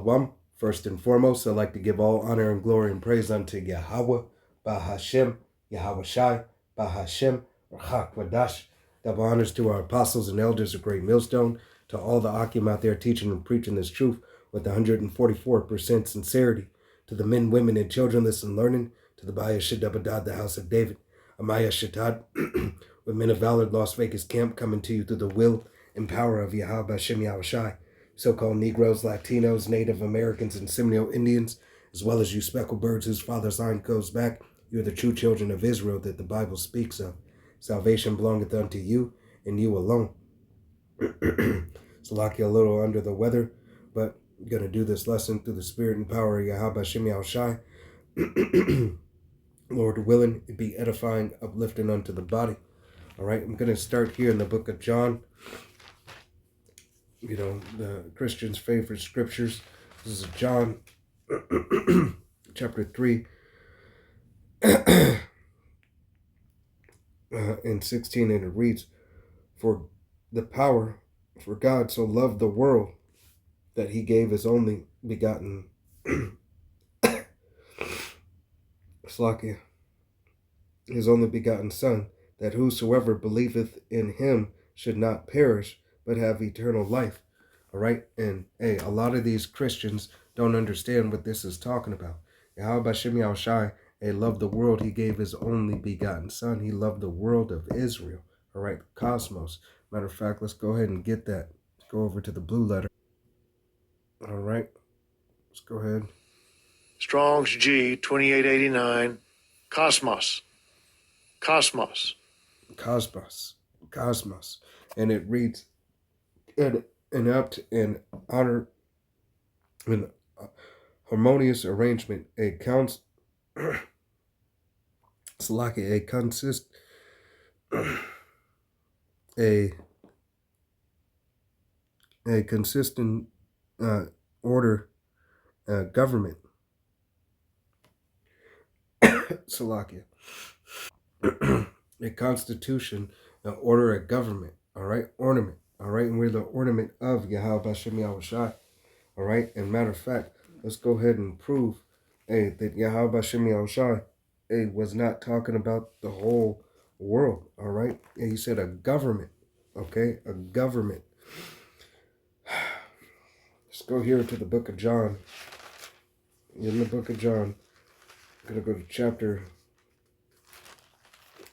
Shalom. First and foremost, I'd like to give all honor and glory and praise unto Yahweh, Bahashem, Yahawashi, Bahashem, Rachak Wadash. Double honors to our apostles and elders of Great Millstone, to all the Akim out there teaching and preaching this truth with 144% sincerity, to the men, women, and childrenless and learning, to the Baya Shadabadad, the house of David, Amaya Shatad, with men of valor, Las Vegas camp, coming to you through the will and power of Yahweh Hashem Yahawashi. So-called Negroes, Latinos, Native Americans, and Seminole Indians, as well as you speckled birds whose father's line goes back, you are the true children of Israel that the Bible speaks of. Salvation belongeth unto you, and you alone. So like you a little under the weather, but I'm going to do this lesson through the spirit and power of Yahweh Hashem Yahawashi. Lord willing, it be edifying, uplifting unto the body. All right, I'm going to start here in the book of John. You know, the Christians' favorite scriptures. This is John chapter 3 and 16, and it reads, For God so loved the world that he gave his only begotten Slakia, his only begotten Son, that whosoever believeth in him should not perish, but have eternal life. All right. And hey, a lot of these Christians don't understand what this is talking about. Yahweh Hashem Yahawashi, loved the world. He gave his only begotten Son. He loved the world of Israel. All right. Cosmos. Matter of fact, let's go ahead and get that. Let's go over to the blue letter. All right. Let's go ahead. Strong's G 2889. Cosmos. Cosmos. Cosmos. Cosmos. And it reads, an apt and honor and harmonious arrangement, a consistent order, government. Salakia. A constitution, an order, a government. All right, ornament. All right, and we're the ornament of Yahweh Hashem Yahawashi. All right, and matter of fact, let's go ahead and prove, that Yahweh Hashem Yahawashi, was not talking about the whole world. All right, and he said a government. Okay, a government. Let's go here to the book of John. In the book of John, I'm going to go to chapter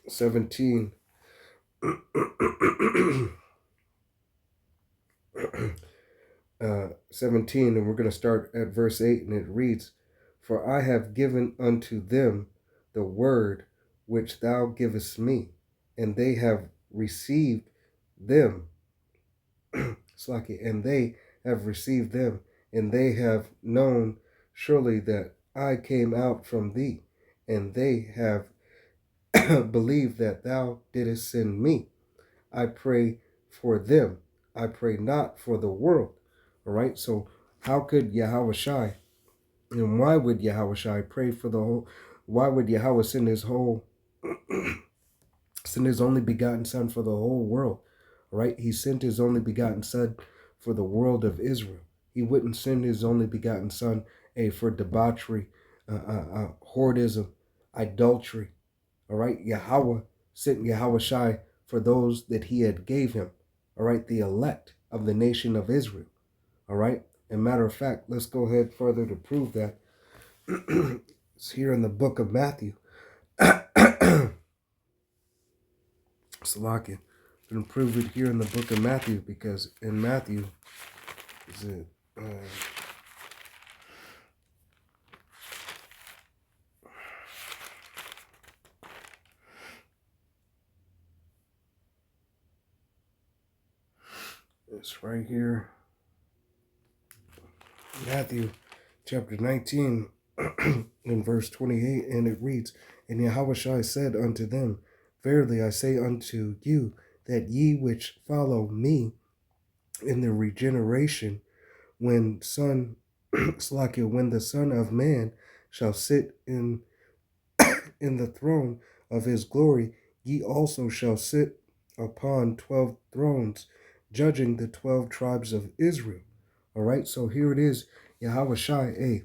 17. 17, and we're going to start at verse 8, and it reads, For I have given unto them the word which thou givest me, and they have received them. And they have received them, and they have known surely that I came out from thee, and they have believed that thou didst send me. I pray for them. I pray not for the world. All right. So how could Yahawashi, and why would Yahawashi pray for the whole? Why would Yahweh send his only begotten Son for the whole world? All right. He sent his only begotten Son for the world of Israel. He wouldn't send his only begotten Son for debauchery, hoardism, idolatry. All right. Yahweh sent Yahawashi for those that he had gave him. All right. The elect of the nation of Israel. All right. And matter of fact, let's go ahead further to prove that. It's here in the book of Matthew. Salakia. I'm going to prove it here in the book of Matthew, because in Matthew, is it? It's right here. Matthew chapter 19 in verse 28, and it reads, And Yahawashi said unto them, Verily I say unto you, that ye which follow me in the regeneration, when the Son of Man shall sit in the throne of his glory, ye also shall sit upon 12 thrones, judging the 12 tribes of Israel. All right, so here it is. Yahawashi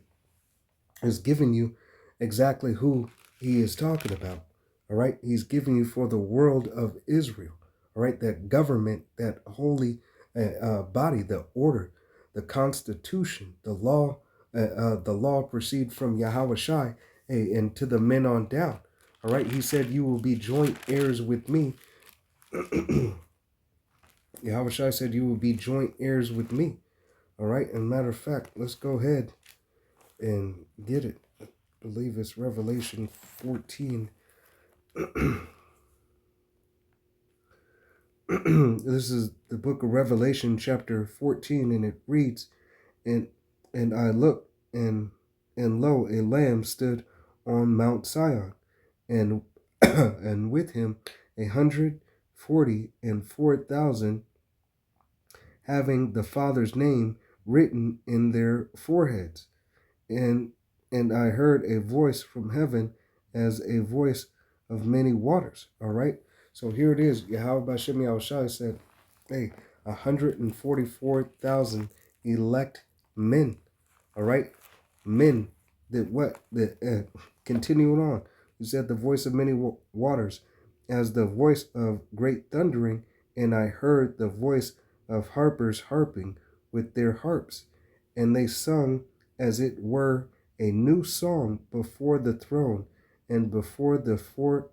is giving you exactly who he is talking about. All right. He's giving you for the world of Israel. All right. That government, that holy body, the order, the constitution, the law proceed from Yahawashi, and to the men on down. All right. He said, you will be joint heirs with me. Yahawashi said, you will be joint heirs with me. All right. And matter of fact, let's go ahead and get it. I believe it's Revelation 14. This is the book of Revelation, chapter 14, and it reads, and I looked, and lo, a lamb stood on Mount Sion, and and with him 144,000, having the Father's name written in their foreheads. And I heard a voice from heaven as a voice of many waters. All right. So here it is. Yahweh Bashem Yahushua said, hey, 144,000 elect men. All right. Men that what? That continuing on. He said the voice of many waters as the voice of great thundering. And I heard the voice of harpers harping with their harps. And they sung as it were a new song before the throne and before the four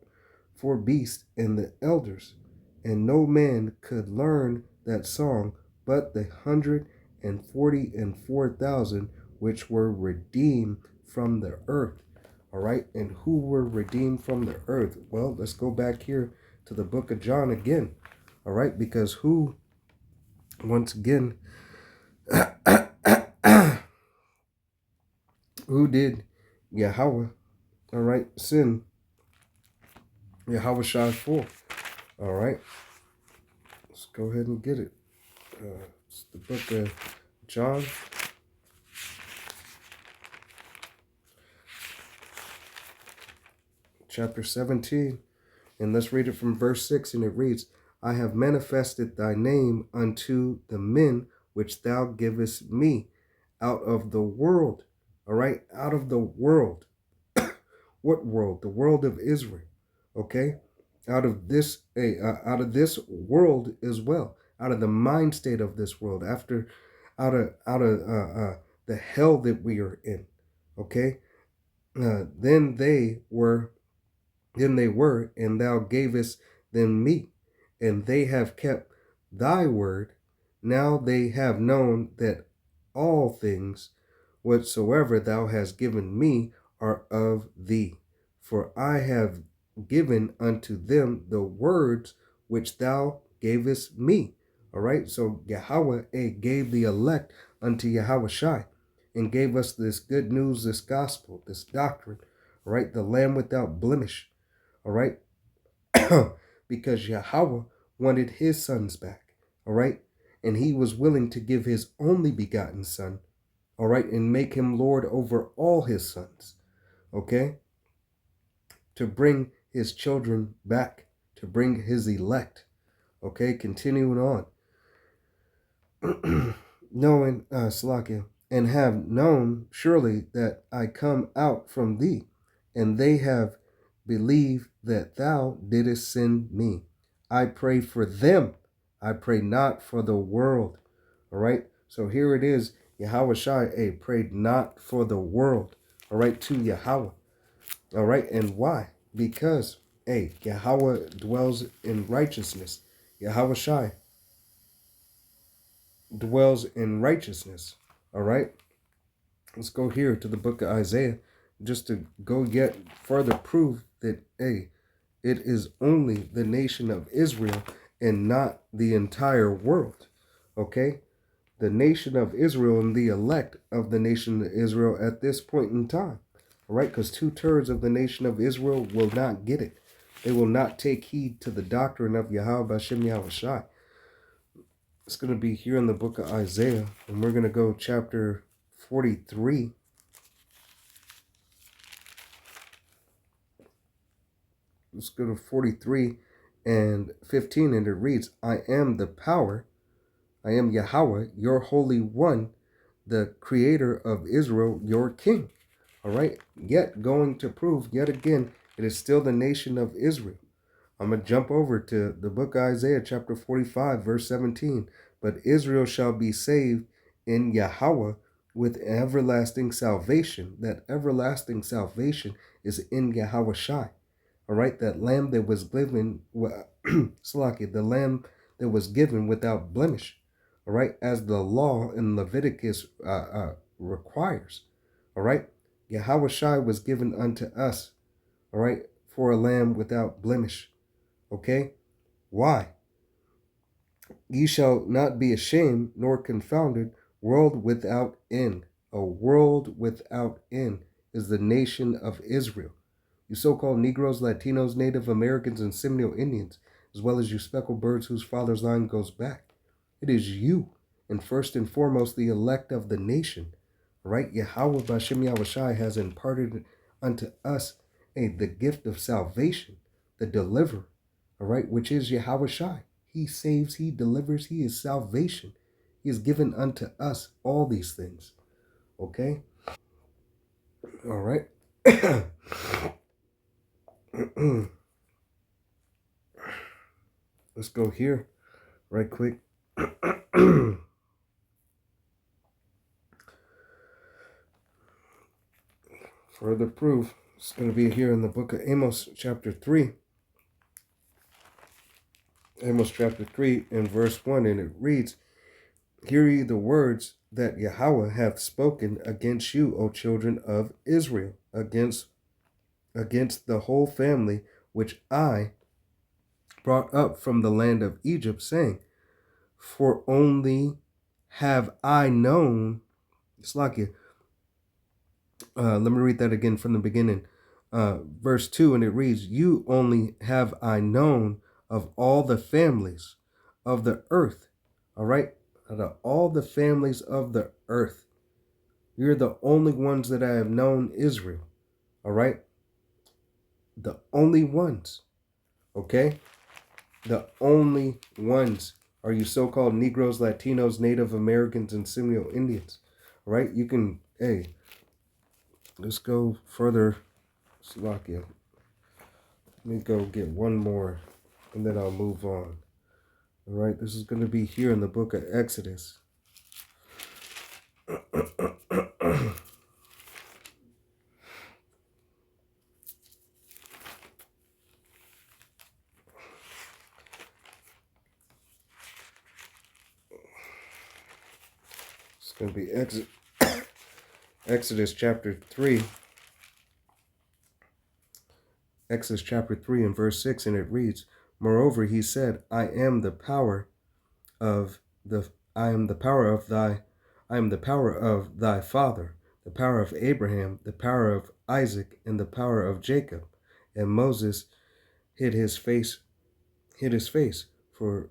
beasts and the elders. And no man could learn that song but the 144,000 which were redeemed from the earth. All right. And who were redeemed from the earth? Well, let's go back here to the book of John again. All right. Because who, once again, who did Yahweh, all right, sin Yahawashi for? All right. Let's go ahead and get it. It's the book of John. Chapter 17. And let's read it from verse 6. And it reads, I have manifested thy name unto the men which thou givest me out of the world. All right. Out of the world. What world? The world of Israel. Okay. Out of this world as well. Out of the mind state of this world. Out of the hell that we are in. Okay. Then they were, and thou gavest them meat, and they have kept thy word. Now they have known that all things whatsoever thou hast given me are of thee. For I have given unto them the words which thou gavest me. All right. So Yahweh gave the elect unto Yahawashi and gave us this good news, this gospel, this doctrine. All right. The Lamb without blemish. All right. Because Yahweh wanted his sons back. All right. And he was willing to give his only begotten son. All right. And make him Lord over all his sons. Okay. To bring his children back. To bring his elect. Okay. Continuing on. Knowing, Salakia, and have known surely that I come out from thee, and they have believed that thou didst send me. I pray for them. I pray not for the world. All right. So here it is. Yahawashi prayed not for the world. All right. To Yahweh. All right. And why? Because, Yahweh dwells in righteousness. Yahawashi dwells in righteousness. All right. Let's go here to the book of Isaiah just to go yet further prove that, it is only the nation of Israel and not the entire world. Okay. The nation of Israel and the elect of the nation of Israel at this point in time. All right. Because 2/3 of the nation of Israel will not get it. They will not take heed to the doctrine of Yahweh Bashem Yahushai. It's going to be here in the book of Isaiah, and we're going to go chapter 43. Let's go to 43 and 15, and it reads, I am the power, I am Yahweh, your Holy One, the creator of Israel, your king. All right. Yet going to prove yet again, it is still the nation of Israel. I'm going to jump over to the book of Isaiah, chapter 45, verse 17. But Israel shall be saved in Yahweh with everlasting salvation. That everlasting salvation is in Yahawashi. All right, that lamb that was given, Salakia, the lamb that was given without blemish. All right, as the law in Leviticus requires. All right, Yahawashi was given unto us. All right, for a lamb without blemish. Okay, why? Ye shall not be ashamed nor confounded, world without end. A world without end is the nation of Israel. You so-called Negroes, Latinos, Native Americans, and Seminole Indians, as well as you speckled birds whose father's line goes back. It is you, and first and foremost, the elect of the nation. Right? Yahweh Bashem Yahawashi has imparted unto us the gift of salvation, the deliverer, all right, which is Yahawashi. He saves, he delivers, he is salvation. He has given unto us all these things. Okay? All right. Let's go here right quick. Further proof. It's going to be here in the book of Amos, chapter 3. Amos chapter 3 and verse 1. And it reads, Hear ye the words that Yahweh hath spoken against you, O children of Israel, against the whole family which I brought up from the land of Egypt, saying, For only have I known, Slakia, let me read that again from the beginning. Verse 2, and it reads, You only have I known of all the families of the earth. All right? Out of all the families of the earth, you're the only ones that I have known, Israel. All right? The only ones. Okay? The only ones are you so-called Negroes, Latinos, Native Americans, and Seminole Indians. All right? You can, hey, let's go further. Slovakia. Let me go get one more, and then I'll move on. All right? This is going to be here in the book of Exodus. It's going to be Exodus chapter 3. Exodus chapter 3 and verse 6, and it reads, Moreover, he said, I am the power of thy father, the power of Abraham, the power of Isaac, and the power of Jacob. And Moses hid his face, for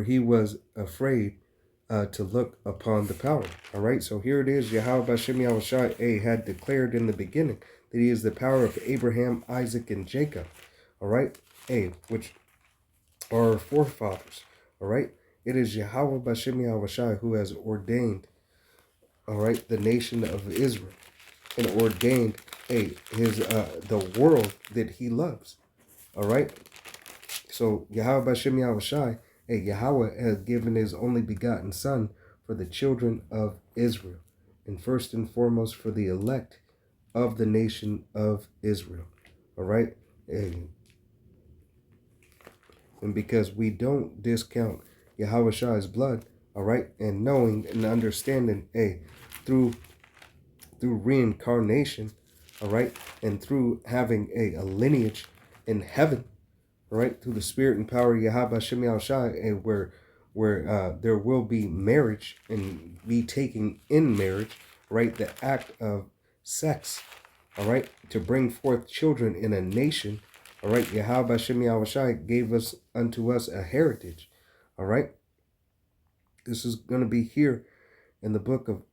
he was afraid to look upon the power. All right, so here it is. Yahweh Bashem Yahawashi had declared in the beginning that he is the power of Abraham, Isaac, and Jacob. All right, which are our forefathers. All right, it is Yahweh Bashem Yahawashi who has ordained, all right, the nation of Israel, and ordained the world that he loves. All right, so Yahweh Bashem Yahawashi, Yahweh has given his only begotten Son for the children of Israel, and first and foremost for the elect of the nation of Israel. All right, and because we don't discount Yahawashi's blood, all right, and knowing and understanding, through reincarnation, all right, and through having a lineage in heaven, right, through the spirit and power of Yahweh Shem Yahawashi, where there will be marriage and be taking in marriage, right, the act of sex, all right, to bring forth children in a nation, all right. Yahweh Shem Yahawashi gave us unto us a heritage, all right. This is going to be here in the book of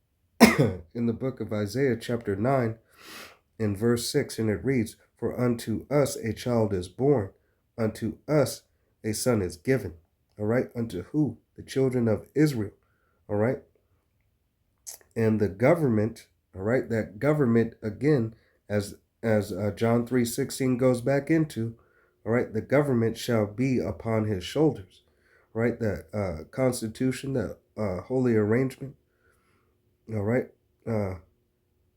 Isaiah chapter 9 and verse 6, and it reads, For unto us a child is born, unto us a son is given. All right, unto who? The children of Israel. All right. And the government, all right, that government again, as John 3:16 goes back into, all right, the government shall be upon his shoulders, right? The constitution, the holy arrangement, all right, uh,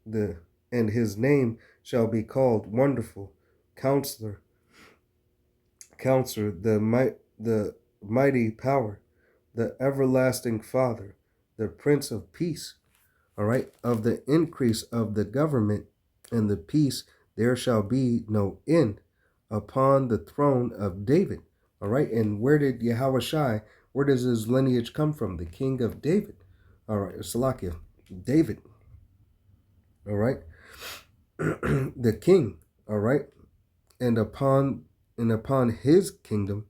the and his name shall be called Wonderful, Counselor, the mighty power, the everlasting Father, the Prince of Peace. All right, of the increase of the government and the peace there shall be no end upon the throne of David. All right, and where did Yahawashi, where does his lineage come from? The king of David. All right, Salakia, David. All right, the king. All right, and upon his kingdom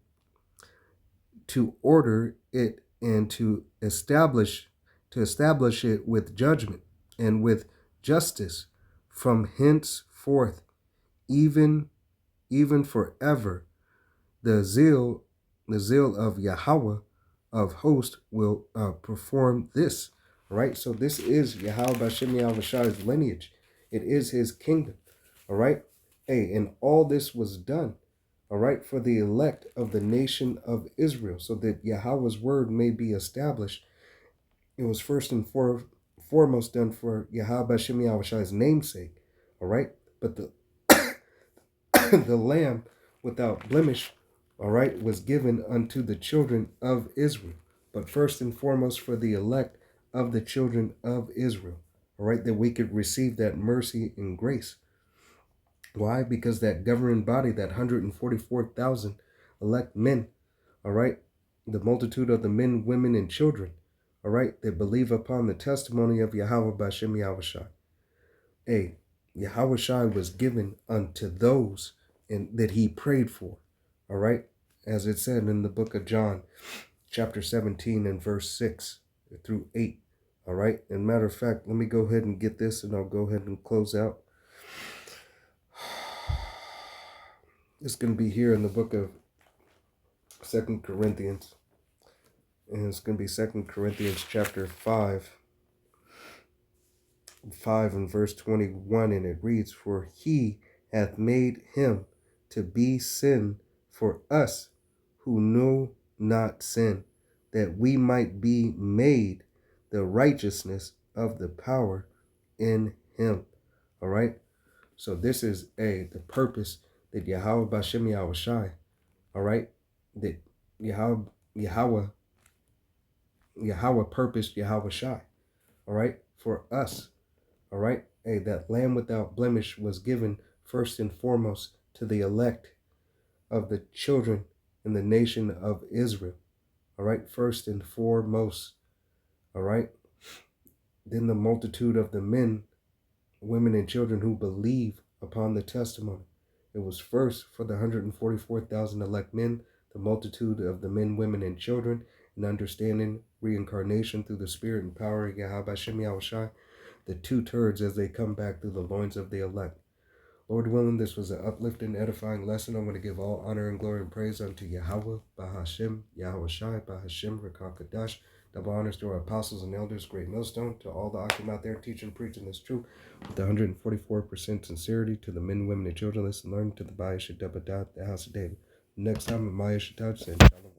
to order it and to establish it with judgment and with justice from henceforth, even forever. The zeal of Yahweh of hosts will perform this. Right? So this is Yahweh Bashem Yahushai's lineage. It is his kingdom. All right. Hey, and all this was done, all right, for the elect of the nation of Israel, so that Yahweh's word may be established. It was first and foremost done for Yahweh Bashem Yahushai's namesake, all right. But the the lamb without blemish, all right, was given unto the children of Israel. But first and foremost for the elect of the children of Israel, all right, that we could receive that mercy and grace. Why? Because that governing body, that 144,000 elect men, all right, the multitude of the men, women, and children, all right, that believe upon the testimony of Yahweh Bashem Yahushai. Yahawashi was given unto those that he prayed for. All right. As it said in the book of John, chapter 17 and verse 6 through 8. All right. And matter of fact, let me go ahead and get this and I'll go ahead and close out. It's going to be here in the book of 2 Corinthians. And it's going to be 2 Corinthians chapter 5 and verse 21, and it reads, "For he hath made him to be sin for us who know not sin, that we might be made the righteousness of the power in him." All right. So this is the purpose that Yahweh Bashem Yahushai, all right, that Yahweh purposed Yahawashi, all right, for us. All right. That lamb without blemish was given first and foremost to the elect of the children in the nation of Israel. All right. First and foremost. All right. Then the multitude of the men, women, and children who believe upon the testimony. It was first for the 144,000 elect men, the multitude of the men, women, and children, in understanding reincarnation through the spirit and power of Yahweh Shem Yahushai, the two turds as they come back through the loins of the elect. Lord willing, this was an uplifting, edifying lesson. I want to give all honor and glory and praise unto Yahweh, Bahashim, Yahawashi, Bahashim, Rakakadash. Double honors to our apostles and elders, great millstone, to all the Akim out there teaching, preaching this truth with 144% sincerity, to the men, women, and children listen, learn, to the Bayesha Debadat, the house of David. Next time, Maya Shatad saying, Shalom.